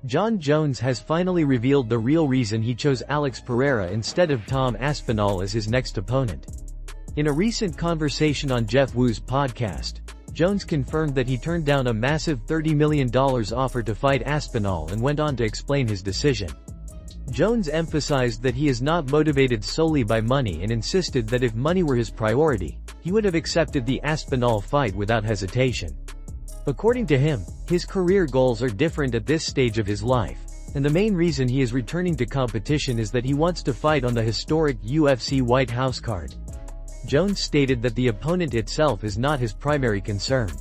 Jon Jones has finally revealed the real reason he chose Alex Pereira instead of Tom Aspinall as his next opponent. In a recent conversation on Jeff Wu's podcast, Jones confirmed that he turned down a massive $30 million offer to fight Aspinall and went on to explain his decision. Jones emphasized that he is not motivated solely by money and insisted that if money were his priority, he would have accepted the Aspinall fight without hesitation. According to him, his career goals are different at this stage of his life, and the main reason he is returning to competition is that he wants to fight on the historic UFC White House card. Jones stated that the opponent itself is not his primary concern.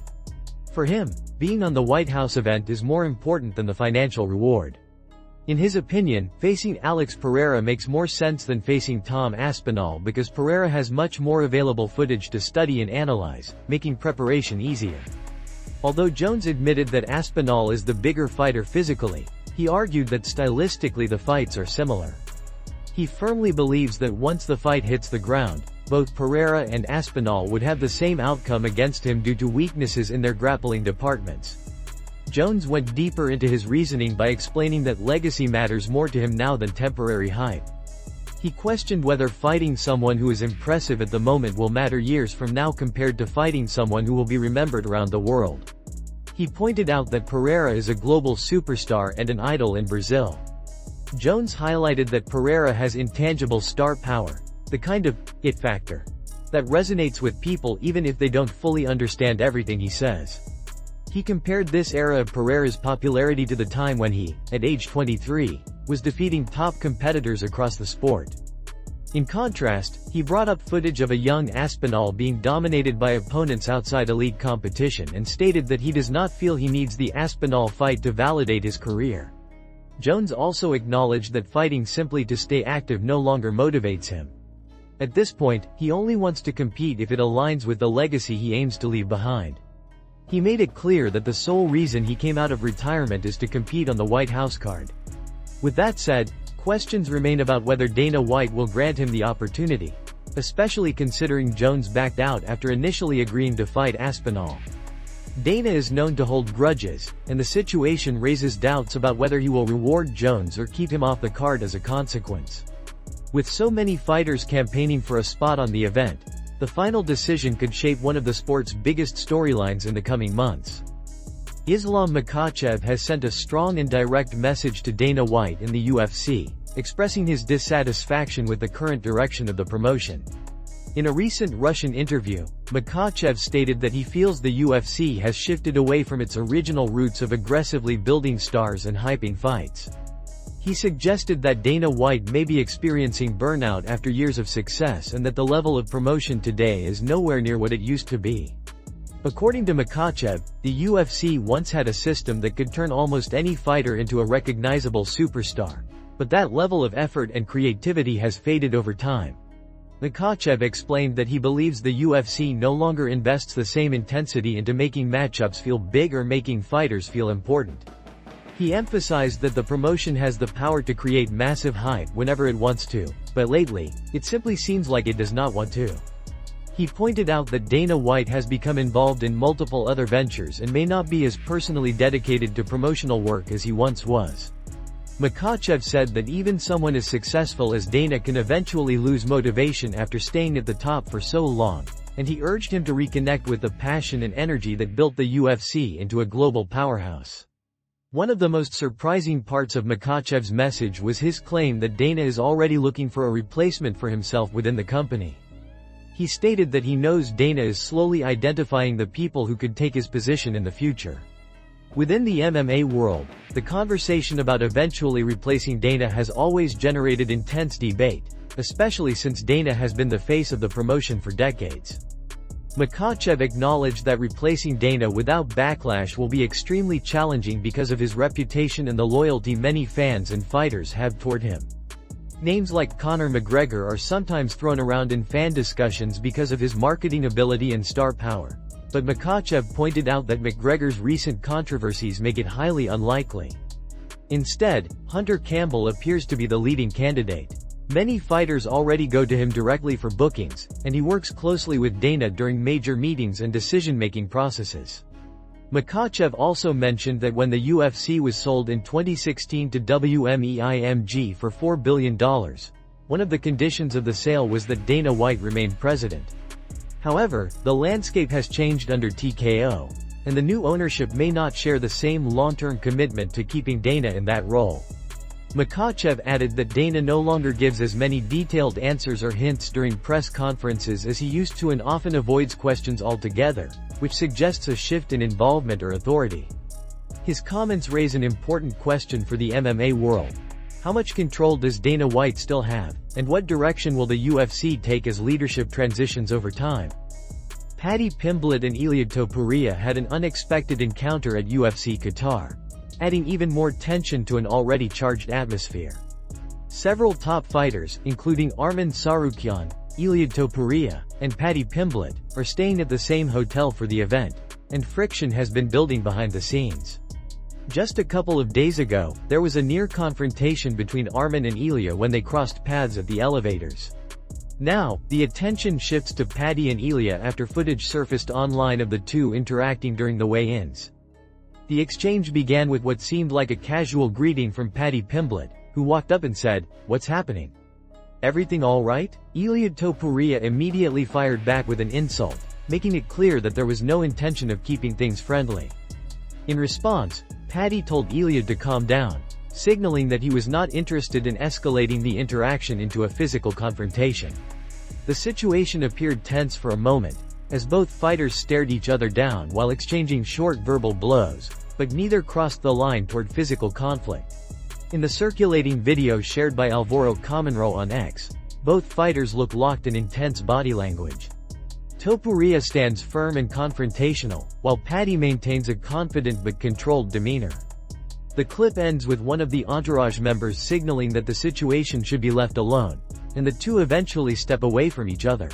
For him, being on the White House event is more important than the financial reward. In his opinion, facing Alex Pereira makes more sense than facing Tom Aspinall because Pereira has much more available footage to study and analyze, making preparation easier. Although Jones admitted that Aspinall is the bigger fighter physically, he argued that stylistically the fights are similar. He firmly believes that once the fight hits the ground, both Pereira and Aspinall would have the same outcome against him due to weaknesses in their grappling departments. Jones went deeper into his reasoning by explaining that legacy matters more to him now than temporary hype. He questioned whether fighting someone who is impressive at the moment will matter years from now compared to fighting someone who will be remembered around the world. He pointed out that Pereira is a global superstar and an idol in Brazil. Jones highlighted that Pereira has intangible star power, the kind of it factor that resonates with people even if they don't fully understand everything he says. He compared this era of Pereira's popularity to the time when he, at age 23, was defeating top competitors across the sport. In contrast, he brought up footage of a young Aspinall being dominated by opponents outside elite competition and stated that he does not feel he needs the Aspinall fight to validate his career. Jones also acknowledged that fighting simply to stay active no longer motivates him. At this point, he only wants to compete if it aligns with the legacy he aims to leave behind. He made it clear that the sole reason he came out of retirement is to compete on the White House card. With that said, questions remain about whether Dana White will grant him the opportunity, especially considering Jones backed out after initially agreeing to fight Aspinall. Dana is known to hold grudges, and the situation raises doubts about whether he will reward Jones or keep him off the card as a consequence. With so many fighters campaigning for a spot on the event, the final decision could shape one of the sport's biggest storylines in the coming months. Islam Makhachev has sent a strong and direct message to Dana White and the UFC, expressing his dissatisfaction with the current direction of the promotion. In a recent Russian interview, Makhachev stated that he feels the UFC has shifted away from its original roots of aggressively building stars and hyping fights. He suggested that Dana White may be experiencing burnout after years of success and that the level of promotion today is nowhere near what it used to be. According to Makhachev, the UFC once had a system that could turn almost any fighter into a recognizable superstar, but that level of effort and creativity has faded over time. Makhachev explained that he believes the UFC no longer invests the same intensity into making matchups feel big or making fighters feel important. He emphasized that the promotion has the power to create massive hype whenever it wants to, but lately, it simply seems like it does not want to. He pointed out that Dana White has become involved in multiple other ventures and may not be as personally dedicated to promotional work as he once was. Makhachev said that even someone as successful as Dana can eventually lose motivation after staying at the top for so long, and he urged him to reconnect with the passion and energy that built the UFC into a global powerhouse. One of the most surprising parts of Makhachev's message was his claim that Dana is already looking for a replacement for himself within the company. He stated that he knows Dana is slowly identifying the people who could take his position in the future. Within the MMA world, the conversation about eventually replacing Dana has always generated intense debate, especially since Dana has been the face of the promotion for decades. Makhachev acknowledged that replacing Dana without backlash will be extremely challenging because of his reputation and the loyalty many fans and fighters have toward him. Names like Conor McGregor are sometimes thrown around in fan discussions because of his marketing ability and star power, but Makhachev pointed out that McGregor's recent controversies make it highly unlikely. Instead, Hunter Campbell appears to be the leading candidate. Many fighters already go to him directly for bookings, and he works closely with Dana during major meetings and decision-making processes. Makhachev also mentioned that when the UFC was sold in 2016 to WMEIMG for $4 billion, one of the conditions of the sale was that Dana White remain president. However, the landscape has changed under TKO, and the new ownership may not share the same long-term commitment to keeping Dana in that role. Makhachev added that Dana no longer gives as many detailed answers or hints during press conferences as he used to and often avoids questions altogether, which suggests a shift in involvement or authority. His comments raise an important question for the MMA world. How much control does Dana White still have, and what direction will the UFC take as leadership transitions over time? Paddy Pimblett and Ilia Topuria had an unexpected encounter at UFC Qatar, adding even more tension to an already charged atmosphere. Several top fighters, including Arman Tsarukyan, Ilia Topuria, and Paddy Pimblett, are staying at the same hotel for the event, and friction has been building behind the scenes. Just a couple of days ago, there was a near confrontation between Arman and Ilia when they crossed paths at the elevators. Now, the attention shifts to Paddy and Ilia after footage surfaced online of the two interacting during the weigh-ins. The exchange began with what seemed like a casual greeting from Paddy Pimblett, who walked up and said, "What's happening? Everything all right?" Ilia Topuria immediately fired back with an insult, making it clear that there was no intention of keeping things friendly. In response, Paddy told Ilia to calm down, signaling that he was not interested in escalating the interaction into a physical confrontation. The situation appeared tense for a moment, as both fighters stared each other down while exchanging short verbal blows, but neither crossed the line toward physical conflict. In the circulating video shared by Alvaro Comenro on X, both fighters look locked in intense body language. Topuria stands firm and confrontational, while Paddy maintains a confident but controlled demeanor. The clip ends with one of the entourage members signaling that the situation should be left alone, and the two eventually step away from each other.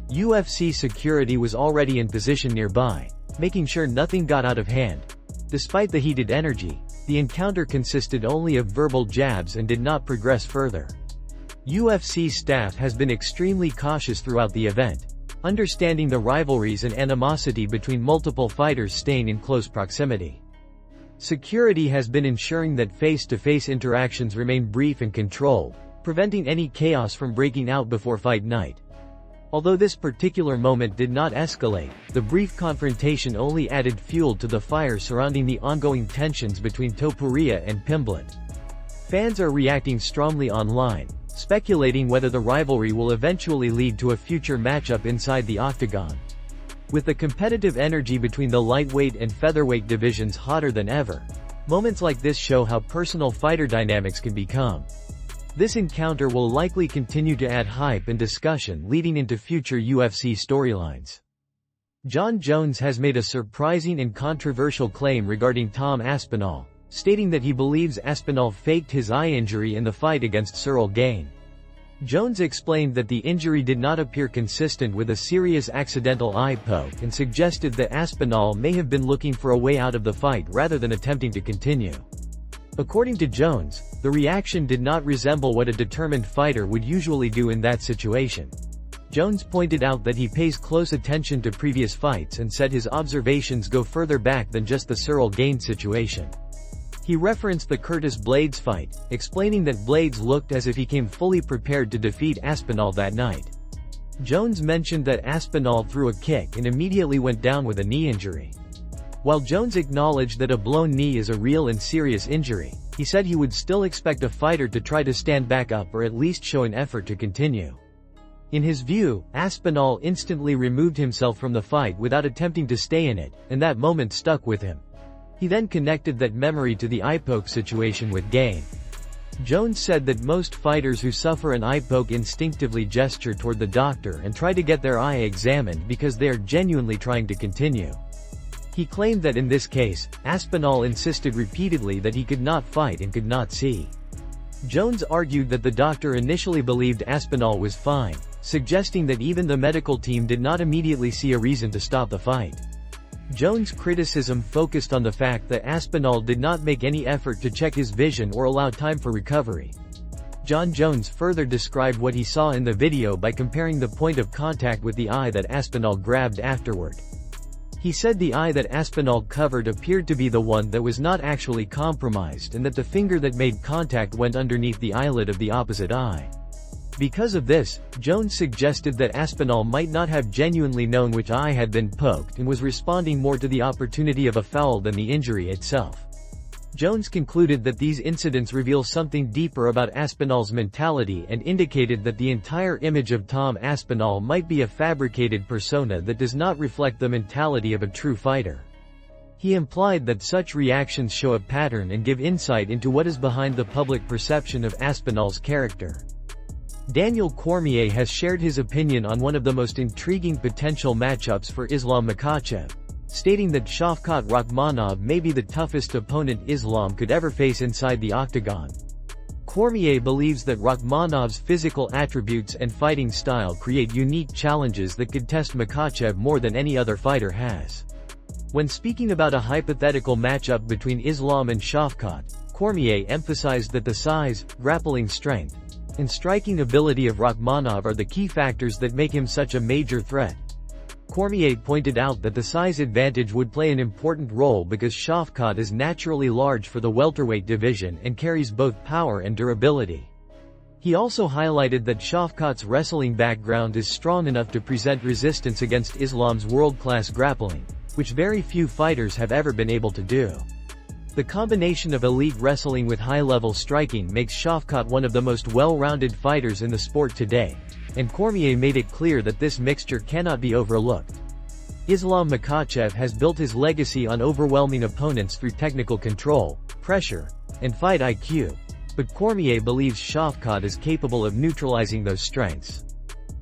UFC security was already in position nearby, making sure nothing got out of hand. Despite the heated energy, the encounter consisted only of verbal jabs and did not progress further. UFC staff has been extremely cautious throughout the event, understanding the rivalries and animosity between multiple fighters staying in close proximity. Security has been ensuring that face-to-face interactions remain brief and controlled, preventing any chaos from breaking out before fight night. Although this particular moment did not escalate, the brief confrontation only added fuel to the fire surrounding the ongoing tensions between Topuria and Pimblett. Fans are reacting strongly online, speculating whether the rivalry will eventually lead to a future matchup inside the octagon. With the competitive energy between the lightweight and featherweight divisions hotter than ever, moments like this show how personal fighter dynamics can become. This encounter will likely continue to add hype and discussion leading into future UFC storylines. Jon Jones has made a surprising and controversial claim regarding Tom Aspinall, stating that he believes Aspinall faked his eye injury in the fight against Ciryl Gane. Jones explained that the injury did not appear consistent with a serious accidental eye poke and suggested that Aspinall may have been looking for a way out of the fight rather than attempting to continue. According to Jones, the reaction did not resemble what a determined fighter would usually do in that situation. Jones pointed out that he pays close attention to previous fights and said his observations go further back than just the Ciryl Gane situation. He referenced the Curtis Blaydes fight, explaining that Blaydes looked as if he came fully prepared to defeat Aspinall that night. Jones mentioned that Aspinall threw a kick and immediately went down with a knee injury. While Jones acknowledged that a blown knee is a real and serious injury, he said he would still expect a fighter to try to stand back up or at least show an effort to continue. In his view, Aspinall instantly removed himself from the fight without attempting to stay in it, and that moment stuck with him. He then connected that memory to the eye poke situation with Gane. Jones said that most fighters who suffer an eye poke instinctively gesture toward the doctor and try to get their eye examined because they are genuinely trying to continue. He claimed that in this case, Aspinall insisted repeatedly that he could not fight and could not see. Jones argued that the doctor initially believed Aspinall was fine, suggesting that even the medical team did not immediately see a reason to stop the fight. Jones' criticism focused on the fact that Aspinall did not make any effort to check his vision or allow time for recovery. Jon Jones further described what he saw in the video by comparing the point of contact with the eye that Aspinall grabbed afterward. He said the eye that Aspinall covered appeared to be the one that was not actually compromised and that the finger that made contact went underneath the eyelid of the opposite eye. Because of this, Jones suggested that Aspinall might not have genuinely known which eye had been poked and was responding more to the opportunity of a foul than the injury itself. Jones concluded that these incidents reveal something deeper about Aspinall's mentality and indicated that the entire image of Tom Aspinall might be a fabricated persona that does not reflect the mentality of a true fighter. He implied that such reactions show a pattern and give insight into what is behind the public perception of Aspinall's character. Daniel Cormier has shared his opinion on one of the most intriguing potential matchups for Islam Makhachev, stating that Shavkat Rakhmonov may be the toughest opponent Islam could ever face inside the octagon. Cormier believes that Rakhmonov's physical attributes and fighting style create unique challenges that could test Makhachev more than any other fighter has. When speaking about a hypothetical matchup between Islam and Shavkat, Cormier emphasized that the size, grappling strength, and striking ability of Rakhmonov are the key factors that make him such a major threat. Cormier pointed out that the size advantage would play an important role because Shavkat is naturally large for the welterweight division and carries both power and durability. He also highlighted that Shavkat's wrestling background is strong enough to present resistance against Islam's world-class grappling, which very few fighters have ever been able to do. The combination of elite wrestling with high-level striking makes Shavkat one of the most well-rounded fighters in the sport today, and Cormier made it clear that this mixture cannot be overlooked. Islam Makhachev has built his legacy on overwhelming opponents through technical control, pressure, and fight IQ, but Cormier believes Shavkat is capable of neutralizing those strengths.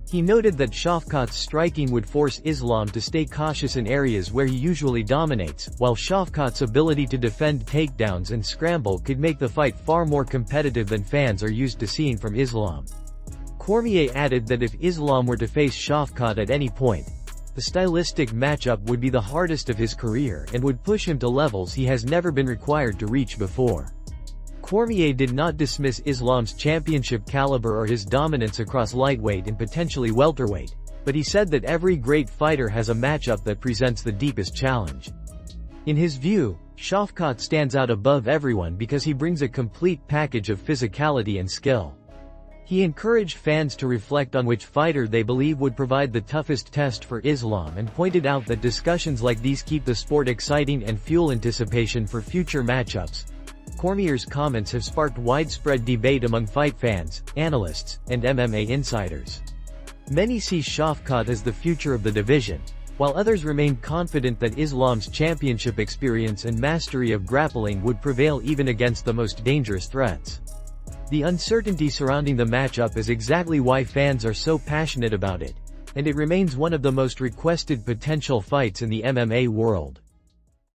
He noted that Shavkat's striking would force Islam to stay cautious in areas where he usually dominates, while Shavkat's ability to defend takedowns and scramble could make the fight far more competitive than fans are used to seeing from Islam. Cormier added that if Islam were to face Shavkat at any point, the stylistic matchup would be the hardest of his career and would push him to levels he has never been required to reach before. Cormier did not dismiss Islam's championship caliber or his dominance across lightweight and potentially welterweight, but he said that every great fighter has a matchup that presents the deepest challenge. In his view, Shavkat stands out above everyone because he brings a complete package of physicality and skill. He encouraged fans to reflect on which fighter they believe would provide the toughest test for Islam and pointed out that discussions like these keep the sport exciting and fuel anticipation for future matchups. Cormier's comments have sparked widespread debate among fight fans, analysts, and MMA insiders. Many see Shavkat as the future of the division, while others remain confident that Islam's championship experience and mastery of grappling would prevail even against the most dangerous threats. The uncertainty surrounding the matchup is exactly why fans are so passionate about it, and it remains one of the most requested potential fights in the MMA world.